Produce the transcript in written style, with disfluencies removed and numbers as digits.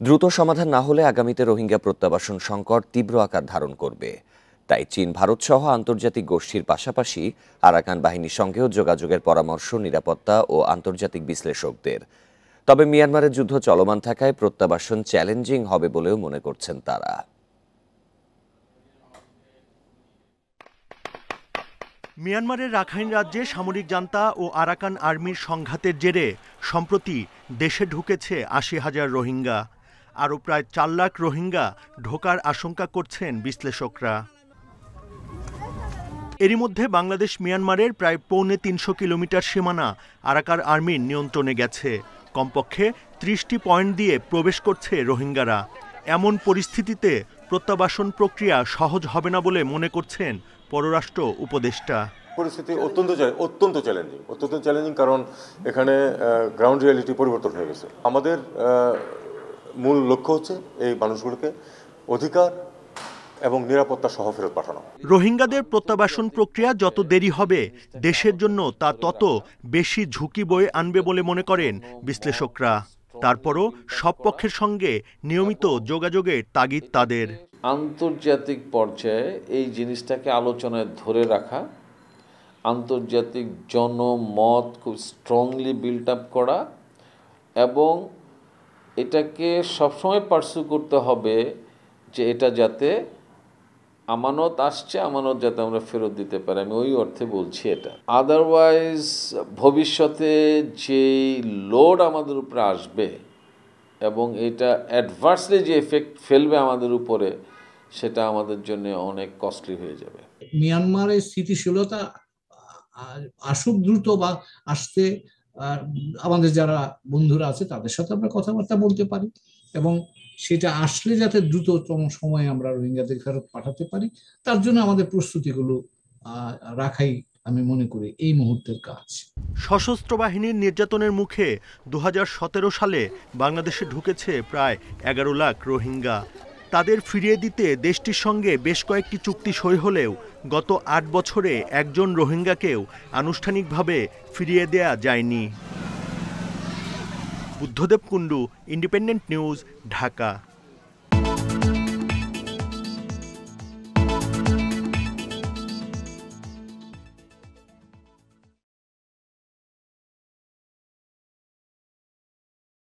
দ্রুত সমাধান না হলে আগামীতে রোহিঙ্গা প্রত্যাবাসন সংকট তীব্র আকার ধারণ করবে। তাই চীন, ভারত সহ আন্তর্জাতিক গোষ্ঠীর পাশাপাশি আরাকান বাহিনীর সঙ্গেও যোগাযোগের পরামর্শ নিরাপত্তা ও আন্তর্জাতিক বিশ্লেষকদের। তবে মিয়ানমারের যুদ্ধ চলমান থাকায় প্রত্যাবাসন চ্যালেঞ্জিং হবে বলেও মনে করছেন তারা। মিয়ানমারের রাখাইন রাজ্যে সামরিক জান্তা ও আরাকান আর্মির সংঘাতের জেরে সম্প্রতি দেশে ঢুকেছে ৮০,০০০ রোহিঙ্গা। আরও প্রায় ৪ লাখ রোহিঙ্গা ঢোকার আশঙ্কা করছেন বিশ্লেষকরা। এরই মধ্যে বাংলাদেশ মিয়ানমারের প্রায় ৩৫০ কিলোমিটার সীমানা আরাকান আর্মির নিয়ন্ত্রণে গেছে। কমপক্ষে ৩০টি পয়েন্ট দিয়ে প্রবেশ করছে রোহিঙ্গারা। এমন পরিস্থিতিতে প্রত্যাবাসন প্রক্রিয়া সহজ হবে না বলে মনে করছেন পররাষ্ট্র উপদেষ্টা। পরিস্থিতি অত্যন্ত চ্যালেঞ্জিং, কারণ এখানে গ্রাউন্ড রিয়ালিটি পরিবর্তন হয়ে গেছে। আমাদের মূল লক্ষ্য হচ্ছে এই মানুষগুলোকে অধিকার এবং নিরাপত্তা সহ ফেরত পাঠানো। রোহিঙ্গাদের প্রত্যাবাসন প্রক্রিয়া যত দেরি হবে দেশের জন্য তা তত বেশি ঝুঁকি বয়ে আনবে বলে মনে করেন বিশ্লেষকরা। তারপরও সব পক্ষের সঙ্গে নিয়মিত যোগাযোগের তাগিদ তাদের। আন্তর্জাতিক পর্যায়ে এই জিনিসটাকে আলোচনায় ধরে রাখা, আন্তর্জাতিক জনমত খুব স্ট্রংলি বিল্ড আপ করা এবং এটাকে সবসময় পার্সু করতে হবে যে এটা যাতে আমানত আসছে, আমানত যাতে আমরা ফেরত দিতে পারি। আমি ওই অর্থে বলছি এটা। আদারওয়াইজ ভবিষ্যতে যেই লোড আমাদের উপরে আসবে এবং এটা অ্যাডভার্সলি যে এফেক্ট ফেলবে আমাদের উপরে, সেটা আমাদের জন্য অনেক কস্টলি হয়ে যাবে। মিয়ানমারের স্থিতিশীলতা আসুক দ্রুত বা আসতে আমাদের যারা বন্ধুরা আছে তাদের সাথে আমরা কথাবার্তা বলতে পারি এবং সেটা আসলে যাতে দ্রুততম সময়ে আমরা রোহিঙ্গাদের ফেরত পাঠাতে পারি তার জন্য আমাদের প্রস্তুতিগুলো রাখাই আমি মনে করি এই মুহূর্তের কাজ। সশস্ত্র বাহিনীর নির্যাতনের মুখে ২০১৭ সালে বাংলাদেশে ঢুকেছে প্রায় ১১ লাখ রোহিঙ্গা। তাদের ফিরিয়ে দিতে দেশটির সঙ্গে বেশ কয়েকটি চুক্তি সই হলেও গত ৮ বছরে একজন রোহিঙ্গাকেও আনুষ্ঠানিকভাবে ফিরিয়ে দেয়া যায়নি। Buddhadeb Kundu, independent news, Dhaka.